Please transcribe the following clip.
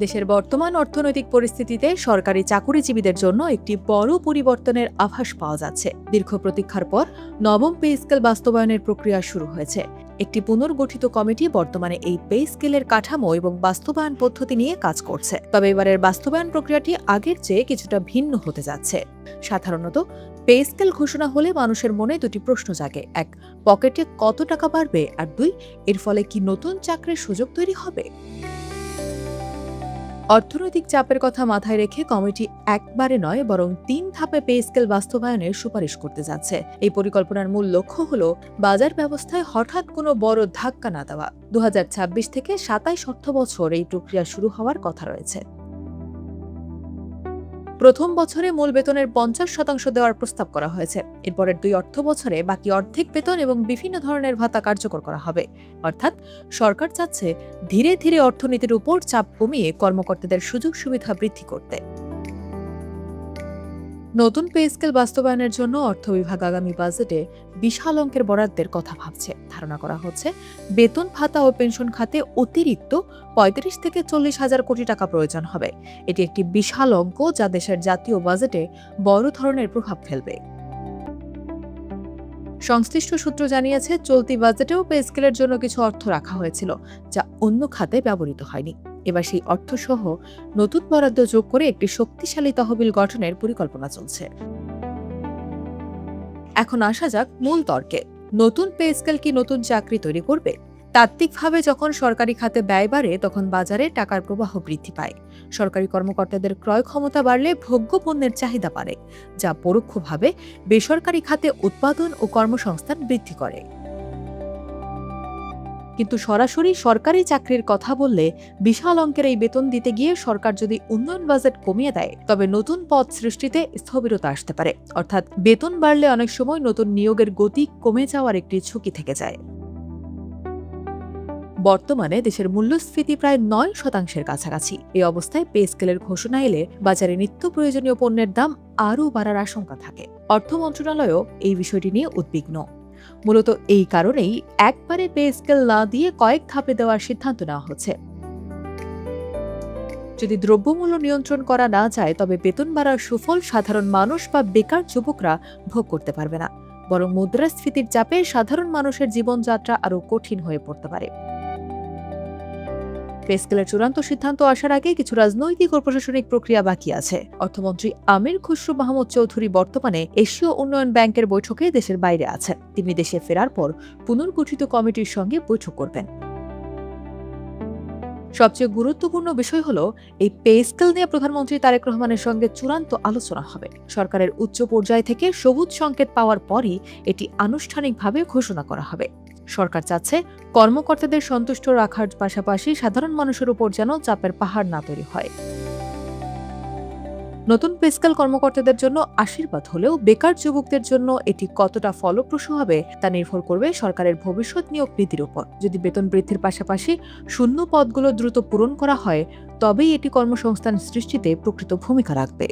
দেশের বর্তমান অর্থনৈতিক পরিস্থিতিতে সরকারি চাকুরিজীবীদের জন্য একটি বড় পরিবর্তনের আভাস পাওয়া যাচ্ছে। দীর্ঘ প্রতীক্ষার পর নবম পে স্কেল বাস্তবায়নের প্রক্রিয়া শুরু হয়েছে। একটি পুনর্গঠিত কমিটি বর্তমানে এই পে স্কেলের কাঠামো এবং বাস্তবায়ন পদ্ধতি নিয়ে কাজ করছে। তবে এবারের বাস্তবায়ন প্রক্রিয়াটি আগের চেয়ে কিছুটা ভিন্ন হতে যাচ্ছে। সাধারণত পে স্কেল ঘোষণা হলে মানুষের মনে দুটি প্রশ্ন জাগে: এক, পকেটে কত টাকা বাড়বে, আর দুই, এর ফলে কি নতুন চাকরির সুযোগ তৈরি হবে। অর্থনৈতিক চাপের কথা মাথায় রেখে কমিটি একবারে নয় বরং ৩ ধাপে পে স্কেল বাস্তবায়নের সুপারিশ করতে যাচ্ছে। এই পরিকল্পনার মূল লক্ষ্য হল বাজার ব্যবস্থায় হঠাৎ কোনো বড় ধাক্কা না দেওয়া। ২০২৬ থেকে ২৭ অর্থবছর এই প্রক্রিয়া শুরু হওয়ার কথা রয়েছে। প্রথম বছরে মূল বেতনের ৫০% দেওয়ার প্রস্তাব করা হয়েছে। এরপরের ২ অর্থ বছরে বাকি অর্ধেক বেতন এবং বিভিন্ন ধরনের ভাতা কার্যকর করা হবে। অর্থাৎ সরকার চাচ্ছে ধীরে ধীরে অর্থনীতির উপর চাপ কমিয়ে কর্মকর্তাদের সুযোগ সুবিধা বৃদ্ধি করতে। নতুন পে স্কেল বাস্তবায়নের জন্য অর্থ বিভাগ আগামী বাজেটে বিশাল অঙ্কের বরাদ্দের কথা ভাবছে। ধারণা করা হচ্ছে বেতন ভাতা ও পেনশন খাতে অতিরিক্ত ৩৫ থেকে ৪০ হাজার কোটি টাকা প্রয়োজন হবে। এটি একটি বিশাল অঙ্ক যা দেশের জাতীয় বাজেটে বড় ধরনের প্রভাব ফেলবে। সংশ্লিষ্ট সূত্র জানিয়েছে, চলতি বাজেটেও পে স্কেলের জন্য কিছু অর্থ রাখা হয়েছিল, যা অন্য খাতে ব্যবহৃত হয়নি। এবার সেই অর্থসহ নতুন বরাদ্দ যোগ করে একটি শক্তিশালী তহবিল গঠনের পরিকল্পনা চলছে। এখন আসা যাক মূল তর্কে। নতুন পে স্কেল কি নতুন চাকরি তৈরি করবে? তাত্ত্বিকভাবে যখন সরকারি খাতে ব্যয় বাড়ে তখন বাজারে টাকার প্রবাহ বৃদ্ধি পায়। সরকারি কর্মকর্তাদের ক্রয় ক্ষমতা বাড়লে ভোগ্য পণ্যের চাহিদা বাড়ে, যা পরোক্ষভাবে বেসরকারি খাতে উৎপাদন ও কর্মসংস্থান বৃদ্ধি করে। কিন্তু সরাসরি সরকারি চাকরির কথা বললে বিশাল অঙ্কের এই বেতন দিতে গিয়ে সরকার যদি উন্নয়ন বাজেট কমিয়ে দেয় তবে নতুন পদ সৃষ্টিতে স্থবিরতা আসতে পারে। অর্থাৎ বেতন বাড়লে অনেক সময় নতুন নিয়োগের গতি কমে যাওয়ার একটি ঝুঁকি থেকে যায়। বর্তমানে দেশের মূল্যস্ফীতি প্রায় ৯% কাছাকাছি। এই অবস্থায় পে স্কেলের ঘোষণা এলে বাজারে নিত্য প্রয়োজনীয় পণ্যের দাম আরও বাড়ার আশঙ্কা থাকে। অর্থ মন্ত্রণালয়ও এই বিষয়টি নিয়ে উদ্বিগ্ন। মূলত এই কারণেই একবারে পে স্কেল না দিয়ে কয়েক ধাপে দেওয়ার সিদ্ধান্ত নেওয়া হচ্ছে। যদি দ্রব্যমূল্য নিয়ন্ত্রণ করা না যায় তবে বেতন বাড়ার সুফল সাধারণ মানুষ বা বেকার যুবকরা ভোগ করতে পারবে না, বরং মুদ্রাস্ফীতির চাপে সাধারণ মানুষের জীবনযাত্রা আরও কঠিন হয়ে পড়তে পারে। পে স্কেলের চূড়ান্ত সিদ্ধান্ত আসার আগে কিছু রাজনৈতিক ও প্রশাসনিক প্রক্রিয়া বাকি আছে। অর্থমন্ত্রী আমির খুসরু মাহমুদ চৌধুরী বর্তমানে এশীয় উন্নয়ন ব্যাংকের বৈঠকে দেশের বাইরে আছেন। তিনি দেশে ফেরার পর পুনর্গঠিত কমিটির সঙ্গে বৈঠক করবেন। সবচেয়ে গুরুত্বপূর্ণ বিষয় হল এই পে স্কেল নিয়ে প্রধানমন্ত্রী তারেক রহমানের সঙ্গে চূড়ান্ত আলোচনা হবে। সরকারের উচ্চ পর্যায় থেকে সবুজ সংকেত পাওয়ার পরই এটি আনুষ্ঠানিকভাবে ঘোষণা করা হবে। সরকার চাচ্ছে কর্মকর্তাদের সন্তুষ্ট রাখার পাশাপাশি সাধারণ মানুষের উপর যেন চাপের পাহাড় না তৈরি হয়। নতুন পে স্কেল কর্মকর্তাদের জন্য আশীর্বাদ হলেও বেকার যুবকদের জন্য এটি কতটা ফলপ্রসূ হবে তা নির্ভর করবে সরকারের ভবিষ্যৎ নিয়োগ নীতির উপর। যদি বেতন বৃদ্ধির পাশাপাশি শূন্য পদগুলো দ্রুত পূরণ করা হয় তবেই এটি কর্মসংস্থান সৃষ্টিতে প্রকৃত ভূমিকা রাখবে।